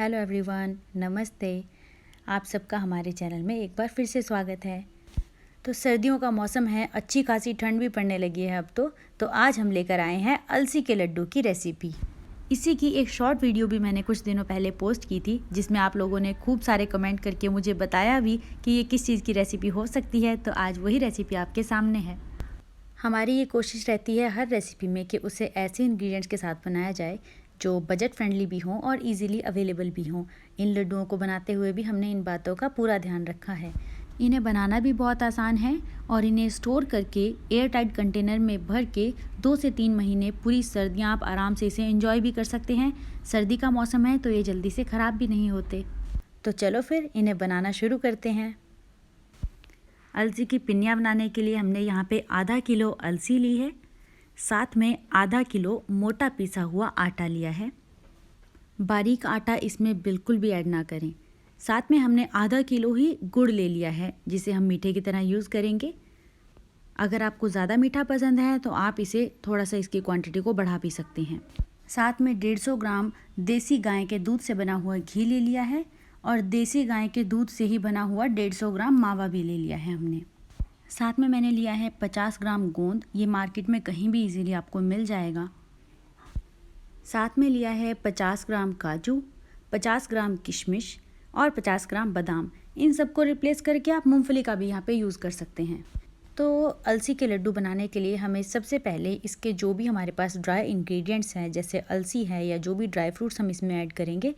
Hello everyone, नमस्ते। आप सबका हमारे चैनल में एक बार फिर से स्वागत है। तो सर्दियों का मौसम है, अच्छी खासी ठंड भी पड़ने लगी है अब तो आज हम लेकर आए हैं अलसी के लड्डू की रेसिपी। इसी की एक शॉर्ट वीडियो भी मैंने कुछ दिनों पहले पोस्ट की थी, जिसमें आप लोगों ने खूब सारे कमेंट करके मुझे बताया भी कि ये किस चीज़ की रेसिपी हो सकती है। तो आज वही रेसिपी आपके सामने है। हमारी ये कोशिश रहती है हर रेसिपी में कि उसे ऐसे इंग्रेडिएंट्स के साथ बनाया जाए जो बजट फ्रेंडली भी हों और इजीली अवेलेबल भी हों। इन लड्डुओं को बनाते हुए भी हमने इन बातों का पूरा ध्यान रखा है। इन्हें बनाना भी बहुत आसान है और इन्हें स्टोर करके एयर टाइट कंटेनर में भर के 2 से 3 महीने पूरी सर्दियाँ आप आराम से इसे एंजॉय भी कर सकते हैं। सर्दी का मौसम है तो ये जल्दी से ख़राब भी नहीं होते। तो चलो फिर इन्हें बनाना शुरू करते हैं। अलसी की पिन्नियाँ बनाने के लिए हमने यहाँ पे आधा किलो अलसी ली है, साथ में आधा किलो मोटा पिसा हुआ आटा लिया है। बारीक आटा इसमें बिल्कुल भी ऐड ना करें। साथ में हमने आधा किलो ही गुड़ ले लिया है, जिसे हम मीठे की तरह यूज़ करेंगे। अगर आपको ज़्यादा मीठा पसंद है तो आप इसे थोड़ा सा इसकी क्वांटिटी को बढ़ा भी सकते हैं। साथ में 150 ग्राम देसी गाय के दूध से बना हुआ घी ले लिया है और देसी गाय के दूध से ही बना हुआ 150 ग्राम मावा भी ले लिया है हमने। साथ में मैंने लिया है 50 ग्राम गोंद, ये मार्केट में कहीं भी इजीली आपको मिल जाएगा। साथ में लिया है 50 ग्राम काजू, 50 ग्राम किशमिश और 50 ग्राम बादाम। इन सबको रिप्लेस करके आप मूंगफली का भी यहाँ पे यूज़ कर सकते हैं। तो अलसी के लड्डू बनाने के लिए हमें सबसे पहले इसके जो भी हमारे पास ड्राई इंग्रेडिएंट्स हैं, जैसे अलसी है या जो भी ड्राई फ्रूट्स हम इसमें ऐड करेंगे,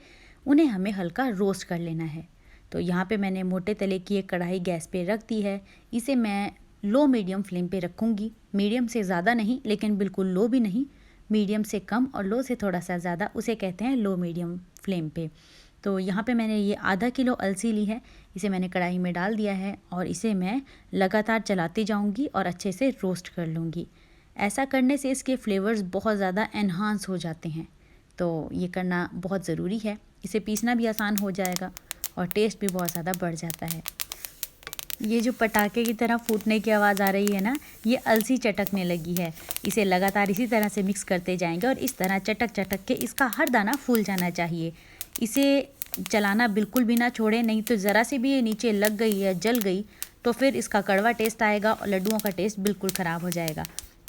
उन्हें हमें हल्का रोस्ट कर लेना है। तो यहाँ पे मैंने मोटे तले की एक कढ़ाई गैस पे रख दी है। इसे मैं लो मीडियम फ्लेम पे रखूँगी। मीडियम से ज़्यादा नहीं, लेकिन बिल्कुल लो भी नहीं। मीडियम से कम और लो से थोड़ा सा ज़्यादा, उसे कहते हैं लो मीडियम फ्लेम पे। तो यहाँ पे मैंने ये आधा किलो अलसी ली है, इसे मैंने कढ़ाई में डाल दिया है और इसे मैं लगातार चलाती जाऊँगी और अच्छे से रोस्ट कर लूँगी। ऐसा करने से इसके फ्लेवर्स बहुत ज़्यादा एनहांस हो जाते हैं, तो ये करना बहुत ज़रूरी है। इसे पीसना भी आसान हो जाएगा और टेस्ट भी बहुत ज़्यादा बढ़ जाता है। ये जो पटाखे की तरह फूटने की आवाज़ आ रही है ना, ये अलसी चटकने लगी है। इसे लगातार इसी तरह से मिक्स करते जाएंगे और इस तरह चटक चटक के इसका हर दाना फूल जाना चाहिए। इसे चलाना बिल्कुल भी ना छोड़ें, नहीं तो ज़रा से भी ये नीचे लग गई या जल गई तो फिर इसका कड़वा टेस्ट आएगा और लड्डुओं का टेस्ट बिल्कुल ख़राब हो जाएगा।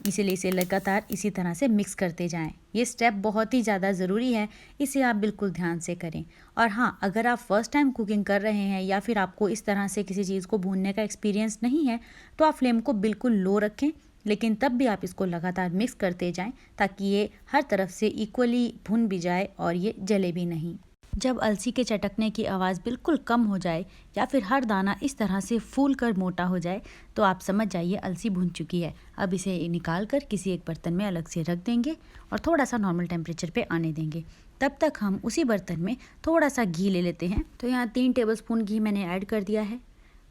इसीलिए इसे लगातार इसी तरह से मिक्स करते जाएं। ये स्टेप बहुत ही ज़्यादा ज़रूरी है, इसे आप बिल्कुल ध्यान से करें। और हाँ, अगर आप फर्स्ट टाइम कुकिंग कर रहे हैं या फिर आपको इस तरह से किसी चीज़ को भूनने का एक्सपीरियंस नहीं है, तो आप फ्लेम को बिल्कुल लो रखें, लेकिन तब भी आप इसको लगातार मिक्स करते जाएं ताकि ये हर तरफ से इक्वली भुन भी जाए और ये जले भी नहीं। जब अलसी के चटकने की आवाज़ बिल्कुल कम हो जाए या फिर हर दाना इस तरह से फूल कर मोटा हो जाए तो आप समझ जाइए अलसी भुन चुकी है। अब इसे निकाल कर किसी एक बर्तन में अलग से रख देंगे और थोड़ा सा नॉर्मल टेम्परेचर पे आने देंगे। तब तक हम उसी बर्तन में थोड़ा सा घी ले लेते हैं। तो यहाँ 3 टेबलस्पून घी मैंने ऐड कर दिया है।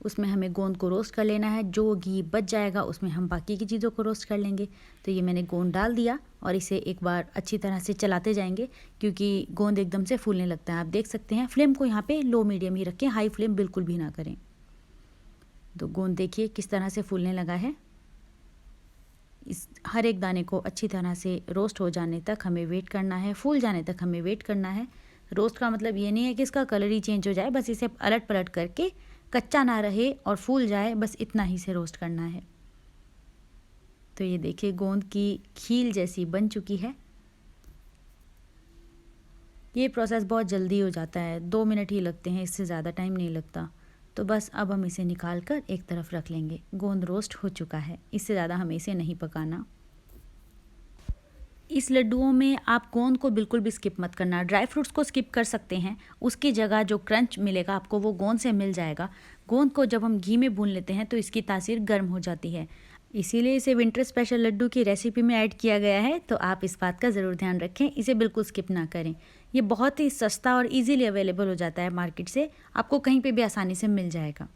उसमें हमें गोंद को रोस्ट कर लेना है। जो घी बच जाएगा उसमें हम बाकी की चीज़ों को रोस्ट कर लेंगे। तो ये मैंने गोंद डाल दिया और इसे एक बार अच्छी तरह से चलाते जाएंगे, क्योंकि गोंद एकदम से फूलने लगता है। आप देख सकते हैं। फ्लेम को यहाँ पे लो मीडियम ही रखें, हाई फ्लेम बिल्कुल भी ना करें। तो गोंद देखिए किस तरह से फूलने लगा है। इस हर एक दाने को अच्छी तरह से रोस्ट हो जाने तक हमें वेट करना है, फूल जाने तक हमें वेट करना है। रोस्ट का मतलब ये नहीं है कि इसका कलर ही चेंज हो जाए, बस इसे अलट पलट करके कच्चा ना रहे और फूल जाए, बस इतना ही से रोस्ट करना है। तो ये देखिए गोंद की खील जैसी बन चुकी है। ये प्रोसेस बहुत जल्दी हो जाता है, 2 मिनट ही लगते हैं, इससे ज़्यादा टाइम नहीं लगता। तो बस अब हम इसे निकाल कर एक तरफ रख लेंगे। गोंद रोस्ट हो चुका है, इससे ज़्यादा हमें इसे नहीं पकाना। इस लड्डुओं में आप गोंद को बिल्कुल भी स्किप मत करना। ड्राई फ्रूट्स को स्किप कर सकते हैं, उसकी जगह जो क्रंच मिलेगा आपको वो गोंद से मिल जाएगा। गोंद को जब हम घी में भून लेते हैं तो इसकी तासीर गर्म हो जाती है, इसीलिए इसे विंटर स्पेशल लड्डू की रेसिपी में ऐड किया गया है। तो आप इस बात का ज़रूर ध्यान रखें, इसे बिल्कुल स्किप ना करें। ये बहुत ही सस्ता और ईजिली अवेलेबल हो जाता है मार्केट से, आपको कहीं पर भी आसानी से मिल जाएगा।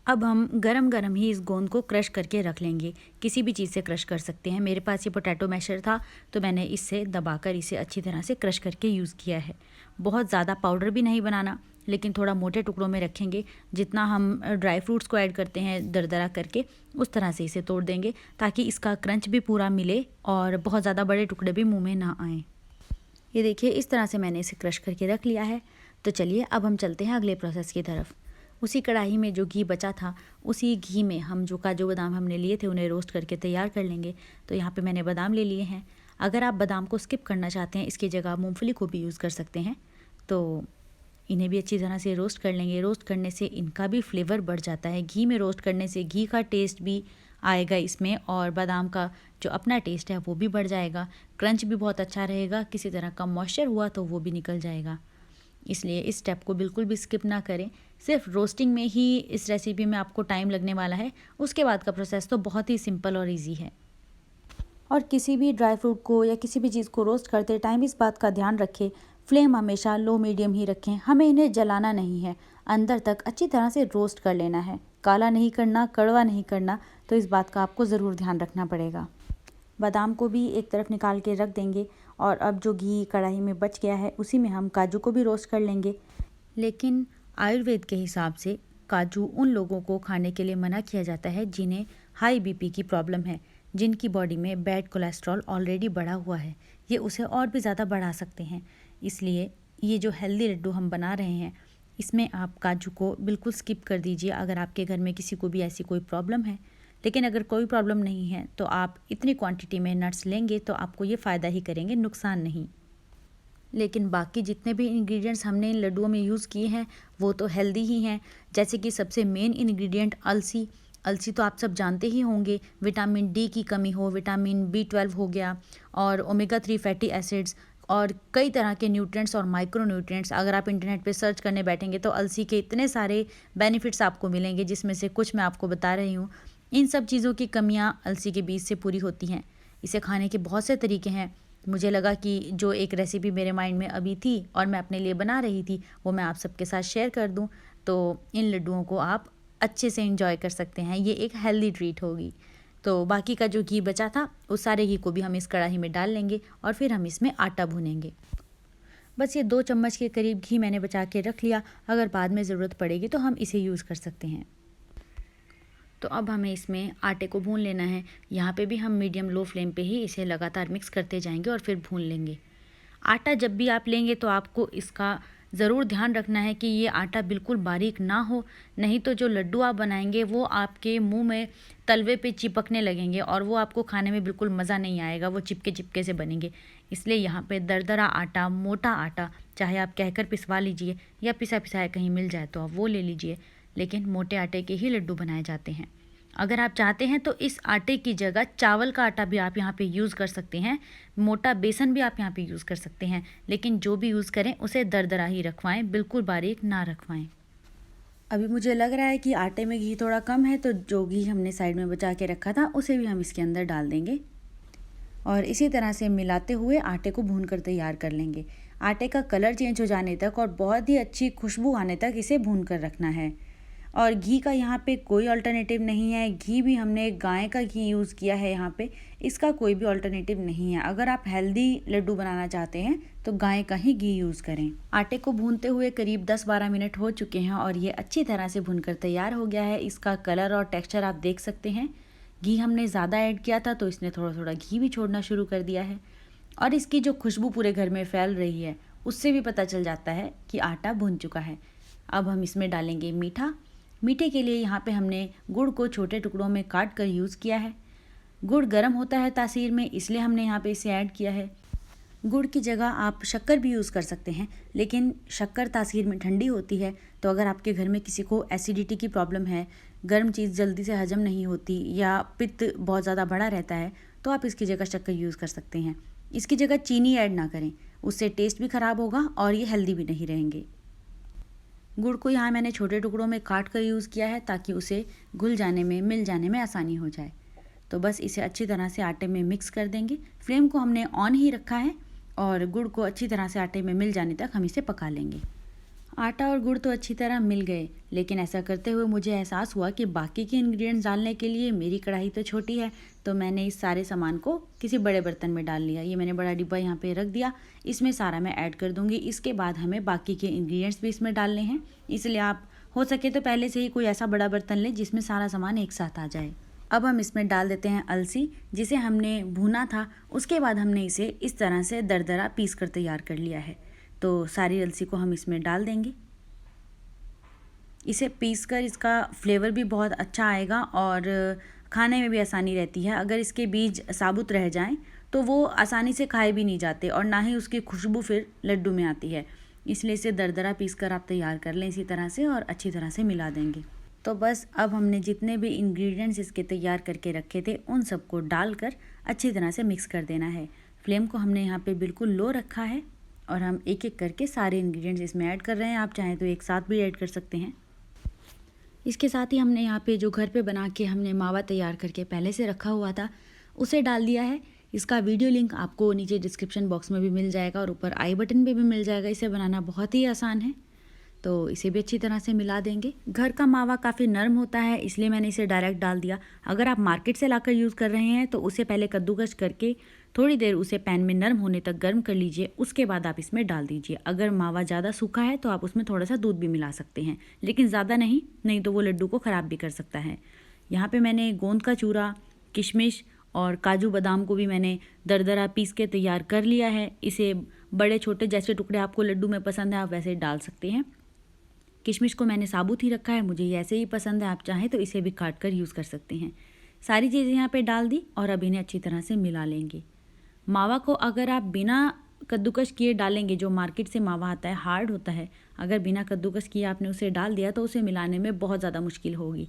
अब हम गरम गरम ही इस गोंद को क्रश करके रख लेंगे। किसी भी चीज़ से क्रश कर सकते हैं। मेरे पास ये पोटैटो मैशर था तो मैंने इससे दबाकर इसे अच्छी तरह से क्रश करके यूज़ किया है। बहुत ज़्यादा पाउडर भी नहीं बनाना, लेकिन थोड़ा मोटे टुकड़ों में रखेंगे। जितना हम ड्राई फ्रूट्स को ऐड करते हैं दरदरा करके, उस तरह से इसे तोड़ देंगे ताकि इसका क्रंच भी पूरा मिले और बहुत ज़्यादा बड़े टुकड़े भी मुँह में ना आएँ। ये देखिए इस तरह से मैंने इसे क्रश करके रख लिया है। तो चलिए अब हम चलते हैं अगले प्रोसेस की तरफ। उसी कढ़ाई में जो घी बचा था, उसी घी में हम जो काजू बादाम हमने लिए थे उन्हें रोस्ट करके तैयार कर लेंगे। तो यहाँ पे मैंने बादाम ले लिए हैं। अगर आप बादाम को स्किप करना चाहते हैं, इसकी जगह आप मूंगफली को भी यूज़ कर सकते हैं। तो इन्हें भी अच्छी तरह से रोस्ट कर लेंगे। रोस्ट करने से इनका भी फ्लेवर बढ़ जाता है। घी में रोस्ट करने से घी का टेस्ट भी आएगा इसमें, और बादाम का जो अपना टेस्ट है वो भी बढ़ जाएगा। क्रंच भी बहुत अच्छा रहेगा। किसी तरह का मॉइस्चर हुआ तो वो भी निकल जाएगा। इसलिए इस स्टेप को बिल्कुल भी स्किप ना करें। सिर्फ रोस्टिंग में ही इस रेसिपी में आपको टाइम लगने वाला है। उसके बाद का प्रोसेस तो बहुत ही सिंपल और ईजी है। और किसी भी ड्राई फ्रूट को या किसी भी चीज़ को रोस्ट करते टाइम इस बात का ध्यान रखें, फ्लेम हमेशा लो मीडियम ही रखें। हमें इन्हें जलाना नहीं है, अंदर तक अच्छी तरह से रोस्ट कर लेना है। काला नहीं करना, कड़वा नहीं करना, तो इस बात का आपको ज़रूर ध्यान रखना पड़ेगा। बादाम को भी एक तरफ निकाल के रख देंगे, और अब जो घी कढ़ाई में बच गया है उसी में हम काजू को भी रोस्ट कर लेंगे। लेकिन आयुर्वेद के हिसाब से काजू उन लोगों को खाने के लिए मना किया जाता है जिन्हें हाई बीपी की प्रॉब्लम है, जिनकी बॉडी में बैड कोलेस्ट्रॉल ऑलरेडी बढ़ा हुआ है। ये उसे और भी ज़्यादा बढ़ा सकते हैं। इसलिए ये जो हेल्दी लड्डू हम बना रहे हैं, इसमें आप काजू को बिल्कुल स्किप कर दीजिए अगर आपके घर में किसी को भी ऐसी कोई प्रॉब्लम है। लेकिन अगर कोई प्रॉब्लम नहीं है तो आप इतनी क्वांटिटी में नट्स लेंगे तो आपको ये फ़ायदा ही करेंगे, नुकसान नहीं। लेकिन बाकी जितने भी इंग्रेडिएंट्स हमने इन लड्डुओं में यूज़ किए हैं वो तो हेल्दी ही हैं। जैसे कि सबसे मेन इंग्रेडिएंट अलसी। अलसी तो आप सब जानते ही होंगे, विटामिन डी की कमी हो, विटामिन B12 हो गया, और ओमेगा 3 फैटी एसिड्स, और कई तरह के न्यूट्रिएंट्स और माइक्रो न्यूट्रिएंट्स। अगर आप इंटरनेट पे सर्च करने बैठेंगे तो अलसी के इतने सारे बेनिफिट्स आपको मिलेंगे, जिसमें से कुछ मैं आपको बता रही हूँ। इन सब चीज़ों की कमियाँ अलसी के बीज से पूरी होती हैं। इसे खाने के बहुत से तरीके हैं। मुझे लगा कि जो एक रेसिपी मेरे माइंड में अभी थी और मैं अपने लिए बना रही थी, वो मैं आप सबके साथ शेयर कर दूं। तो इन लड्डुओं को आप अच्छे से एंजॉय कर सकते हैं। ये एक हेल्दी ट्रीट होगी। तो बाकी का जो घी बचा था उस सारे घी को भी हम इस कढ़ाई में डाल लेंगे, और फिर हम इसमें आटा भूनेंगे। बस ये 2 चम्मच के करीब घी मैंने बचा के रख लिया। अगर बाद में ज़रूरत पड़ेगी तो हम इसे यूज़ कर सकते हैं। तो अब हमें इसमें आटे को भून लेना है। यहाँ पे भी हम मीडियम लो फ्लेम पे ही इसे लगातार मिक्स करते जाएंगे और फिर भून लेंगे। आटा जब भी आप लेंगे तो आपको इसका ज़रूर ध्यान रखना है कि ये आटा बिल्कुल बारीक ना हो, नहीं तो जो लड्डू आप बनाएंगे वो आपके मुंह में तलवे पे चिपकने लगेंगे और वो आपको खाने में बिल्कुल मज़ा नहीं आएगा, वो चिपके चिपके से बनेंगे। इसलिए यहाँ पे दरदरा आटा, मोटा आटा, चाहे आप कहकर पिसवा लीजिए या पिसा पिसाया कहीं मिल जाए तो आप वो ले लीजिए, लेकिन मोटे आटे के ही लड्डू बनाए जाते हैं। अगर आप चाहते हैं तो इस आटे की जगह चावल का आटा भी आप यहाँ पे यूज़ कर सकते हैं, मोटा बेसन भी आप यहाँ पे यूज़ कर सकते हैं, लेकिन जो भी यूज़ करें उसे दरदरा ही रखवाएं, बिल्कुल बारीक ना रखवाएं। अभी मुझे लग रहा है कि आटे में घी थोड़ा कम है, तो जो घी हमने साइड में बचा के रखा था उसे भी हम इसके अंदर डाल देंगे, और इसी तरह से मिलाते हुए आटे को भून कर तैयार कर लेंगे। आटे का कलर चेंज हो जाने तक और बहुत ही अच्छी खुशबू आने तक इसे भून कर रखना है। और घी का यहाँ पे कोई अल्टरनेटिव नहीं है। घी भी हमने गाय का घी यूज़ किया है यहाँ पे, इसका कोई भी अल्टरनेटिव नहीं है। अगर आप हेल्दी लड्डू बनाना चाहते हैं तो गाय का ही घी यूज़ करें। आटे को भूनते हुए करीब 10-12 मिनट हो चुके हैं और ये अच्छी तरह से भुनकर तैयार हो गया है। इसका कलर और टेक्स्चर आप देख सकते हैं। घी हमने ज़्यादा ऐड किया था तो इसने थोड़ा थोड़ा घी भी छोड़ना शुरू कर दिया है, और इसकी जो खुशबू पूरे घर में फैल रही है उससे भी पता चल जाता है कि आटा भुन चुका है। अब हम इसमें डालेंगे मीठा। मीठे के लिए यहाँ पे हमने गुड़ को छोटे टुकड़ों में काट कर यूज़ किया है। गुड़ गर्म होता है तासीर में, इसलिए हमने यहाँ पे इसे ऐड किया है। गुड़ की जगह आप शक्कर भी यूज़ कर सकते हैं, लेकिन शक्कर तासीर में ठंडी होती है, तो अगर आपके घर में किसी को एसिडिटी की प्रॉब्लम है, गर्म चीज़ जल्दी से हजम नहीं होती या पित्त बहुत ज़्यादा बढ़ा रहता है, तो आप इसकी जगह शक्कर यूज़ कर सकते हैं। इसकी जगह चीनी ऐड ना करें, उससे टेस्ट भी ख़राब होगा और ये हेल्दी भी नहीं रहेंगे। गुड़ को यहाँ मैंने छोटे टुकड़ों में काट कर यूज़ किया है ताकि उसे घुल जाने में, मिल जाने में आसानी हो जाए। तो बस इसे अच्छी तरह से आटे में मिक्स कर देंगे। फ्लेम को हमने ऑन ही रखा है और गुड़ को अच्छी तरह से आटे में मिल जाने तक हम इसे पका लेंगे। आटा और गुड़ तो अच्छी तरह मिल गए, लेकिन ऐसा करते हुए मुझे एहसास हुआ कि बाकी के इंग्रेडिएंट्स डालने के लिए मेरी कढ़ाई तो छोटी है, तो मैंने इस सारे सामान को किसी बड़े बर्तन में डाल लिया। ये मैंने बड़ा डिब्बा यहाँ पे रख दिया, इसमें सारा मैं ऐड कर दूँगी। इसके बाद हमें बाकी के इंग्रेडिएंट्स भी इसमें डालने हैं, इसलिए आप हो सके तो पहले से ही कोई ऐसा बड़ा बर्तन लें जिसमें सारा सामान एक साथ आ जाए। अब हम इसमें डाल देते हैं अलसी, जिसे हमने भूना था। उसके बाद हमने इसे इस तरह से दरदरा पीस कर तैयार कर लिया है। तो सारी अलसी को हम इसमें डाल देंगे। इसे पीसकर इसका फ्लेवर भी बहुत अच्छा आएगा और खाने में भी आसानी रहती है। अगर इसके बीज साबुत रह जाएं तो वो आसानी से खाए भी नहीं जाते और ना ही उसकी खुशबू फिर लड्डू में आती है। इसलिए इसे दरदरा पीसकर आप तैयार कर लें इसी तरह से और अच्छी तरह से मिला देंगे। तो बस अब हमने जितने भी इंग्रेडिएंट्स इसके तैयार करके रखे थे उन सबको डालकर अच्छी तरह से मिक्स कर देना है। फ्लेम को हमने यहाँ पे बिल्कुल लो रखा है और हम एक एक करके सारे इंग्रेडिएंट्स इसमें ऐड कर रहे हैं। आप चाहें तो एक साथ भी ऐड कर सकते हैं। इसके साथ ही हमने यहाँ पे जो घर पे बना के हमने मावा तैयार करके पहले से रखा हुआ था उसे डाल दिया है। इसका वीडियो लिंक आपको नीचे डिस्क्रिप्शन बॉक्स में भी मिल जाएगा और ऊपर आई बटन पे भी मिल जाएगा। इसे बनाना बहुत ही आसान है, तो इसे भी अच्छी तरह से मिला देंगे। घर का मावा काफ़ी नरम होता है इसलिए मैंने इसे डायरेक्ट डाल दिया। अगर आप मार्केट से लाकर यूज़ कर रहे हैं तो उसे पहले कद्दूकस करके थोड़ी देर उसे पैन में नरम होने तक गर्म कर लीजिए, उसके बाद आप इसमें डाल दीजिए। अगर मावा ज़्यादा सूखा है तो आप उसमें थोड़ा सा दूध भी मिला सकते हैं, लेकिन ज़्यादा नहीं तो वो लड्डू को ख़राब भी कर सकता है। यहाँ पे मैंने गोंद का चूरा, किशमिश और काजू बादाम को भी मैंने दरदरा पीस के तैयार कर लिया है। इसे बड़े छोटे जैसे टुकड़े आपको लड्डू में पसंद है आप वैसे डाल सकते हैं। किशमिश को मैंने साबुत ही रखा है, मुझे ये ऐसे ही पसंद है, आप चाहें तो इसे भी काट कर यूज़ कर सकते हैं। सारी चीज़ें यहाँ पे डाल दी और अब इन्हें अच्छी तरह से मिला लेंगे। मावा को अगर आप बिना कद्दूकस किए डालेंगे, जो मार्केट से मावा आता है हार्ड होता है, अगर बिना कद्दूकस किए आपने उसे डाल दिया तो उसे मिलाने में बहुत ज़्यादा मुश्किल होगी।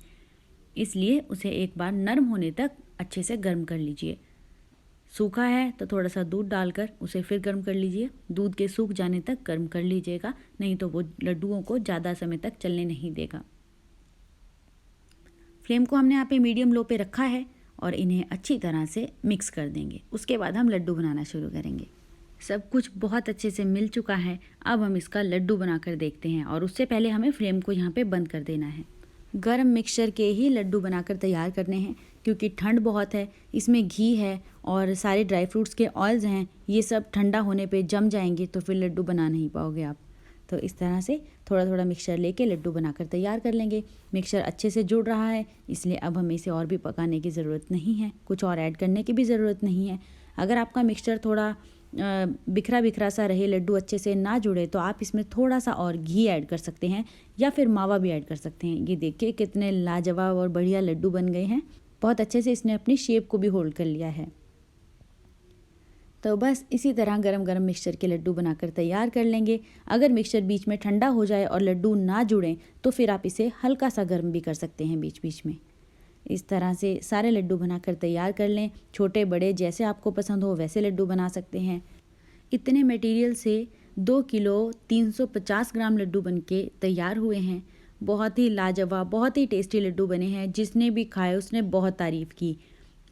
इसलिए उसे एक बार नरम होने तक अच्छे से गर्म कर लीजिए। सूखा है तो थोड़ा सा दूध डालकर उसे फिर गर्म कर लीजिए। दूध के सूख जाने तक गर्म कर लीजिएगा, नहीं तो वो लड्डुओं को ज़्यादा समय तक चलने नहीं देगा। फ्लेम को हमने यहाँ पे मीडियम लो पे रखा है और इन्हें अच्छी तरह से मिक्स कर देंगे। उसके बाद हम लड्डू बनाना शुरू करेंगे। सब कुछ बहुत अच्छे से मिल चुका है, अब हम इसका लड्डू बनाकर देखते हैं और उससे पहले हमें फ्लेम को यहाँ पे बंद कर देना है। गरम मिक्सचर के ही लड्डू बनाकर तैयार करने हैं क्योंकि ठंड बहुत है, इसमें घी है और सारे ड्राई फ्रूट्स के ऑयल्स हैं, ये सब ठंडा होने पे जम जाएंगे तो फिर लड्डू बना नहीं पाओगे आप। तो इस तरह से थोड़ा थोड़ा मिक्सचर लेके लड्डू बनाकर तैयार कर लेंगे। मिक्सचर अच्छे से जुड़ रहा है इसलिए अब हमें इसे और भी पकाने की ज़रूरत नहीं है, कुछ और ऐड करने की भी ज़रूरत नहीं है। अगर आपका मिक्सचर थोड़ा बिखरा बिखरा सा रहे, लड्डू अच्छे से ना जुड़े, तो आप इसमें थोड़ा सा और घी ऐड कर सकते हैं या फिर मावा भी ऐड कर सकते हैं। ये देखिए कितने लाजवाब और बढ़िया लड्डू बन गए हैं। बहुत अच्छे से इसने अपनी शेप को भी होल्ड कर लिया है। तो बस इसी तरह गरम गरम मिक्सचर के लड्डू बनाकर तैयार कर लेंगे। अगर मिक्सचर बीच में ठंडा हो जाए और लड्डू ना जुड़ें तो फिर आप इसे हल्का सा गर्म भी कर सकते हैं बीच बीच में। इस तरह से सारे लड्डू बनाकर तैयार कर लें। छोटे बड़े जैसे आपको पसंद हो वैसे लड्डू बना सकते हैं। इतने मटेरियल से 2 किलो 350 ग्राम लड्डू बनके तैयार हुए हैं। बहुत ही लाजवाब, बहुत ही टेस्टी लड्डू बने हैं। जिसने भी खाए उसने बहुत तारीफ़ की।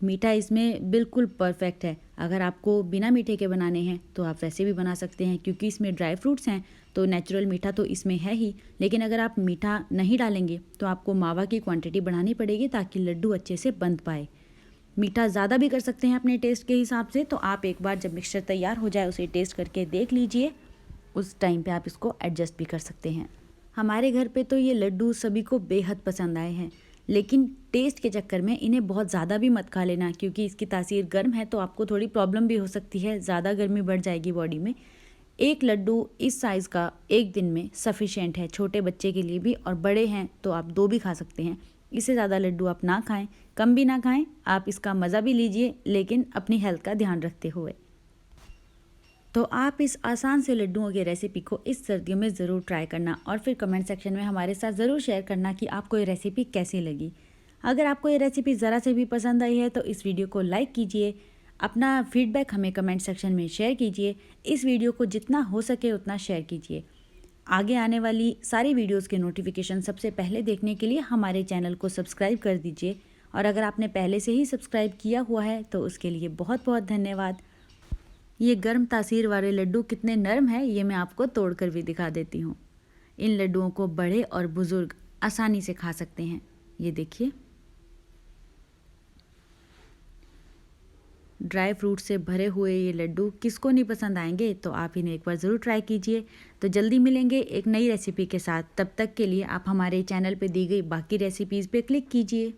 मीठा इसमें बिल्कुल परफेक्ट है। अगर आपको बिना मीठे के बनाने हैं तो आप वैसे भी बना सकते हैं क्योंकि इसमें ड्राई फ्रूट्स हैं तो नेचुरल मीठा तो इसमें है ही। लेकिन अगर आप मीठा नहीं डालेंगे तो आपको मावा की क्वांटिटी बढ़ानी पड़ेगी ताकि लड्डू अच्छे से बंध पाए। मीठा ज़्यादा भी कर सकते हैं अपने टेस्ट के हिसाब से। तो आप एक बार जब मिक्सचर तैयार हो जाए उसे टेस्ट करके देख लीजिए, उस टाइम पे आप इसको एडजस्ट भी कर सकते हैं। हमारे घर पे तो ये लड्डू सभी को बेहद पसंद आए हैं, लेकिन टेस्ट के चक्कर में इन्हें बहुत ज़्यादा भी मत खा लेना क्योंकि इसकी तासीर गर्म है तो आपको थोड़ी प्रॉब्लम भी हो सकती है, ज़्यादा गर्मी बढ़ जाएगी बॉडी में। एक लड्डू इस साइज़ का एक दिन में सफिशिएंट है, छोटे बच्चे के लिए भी, और बड़े हैं तो आप 2 भी खा सकते हैं। इससे ज़्यादा लड्डू आप ना खाएं, कम भी ना खाएं, आप इसका मज़ा भी लीजिए लेकिन अपनी हेल्थ का ध्यान रखते हुए। तो आप इस आसान से लड्डुओं की रेसिपी को इस सर्दियों में ज़रूर ट्राई करना और फिर कमेंट सेक्शन में हमारे साथ ज़रूर शेयर करना कि आपको ये रेसिपी कैसी लगी। अगर आपको ये रेसिपी ज़रा से भी पसंद आई है तो इस वीडियो को लाइक कीजिए, अपना फीडबैक हमें कमेंट सेक्शन में शेयर कीजिए। इस वीडियो को जितना हो सके उतना शेयर कीजिए। आगे आने वाली सारी वीडियोज़ के नोटिफिकेशन सबसे पहले देखने के लिए हमारे चैनल को सब्सक्राइब कर दीजिए और अगर आपने पहले से ही सब्सक्राइब किया हुआ है तो उसके लिए बहुत बहुत धन्यवाद। ये गर्म तासीर वाले लड्डू कितने नरम हैं ये मैं आपको तोड़कर भी दिखा देती हूँ। इन लड्डुओं को बड़े और बुज़ुर्ग आसानी से खा सकते हैं। ये देखिए, ड्राई फ्रूट से भरे हुए ये लड्डू किसको नहीं पसंद आएंगे, तो आप इन्हें एक बार ज़रूर ट्राई कीजिए। तो जल्दी मिलेंगे एक नई रेसिपी के साथ, तब तक के लिए आप हमारे चैनल पे दी गई बाकी रेसिपीज़ पे क्लिक कीजिए।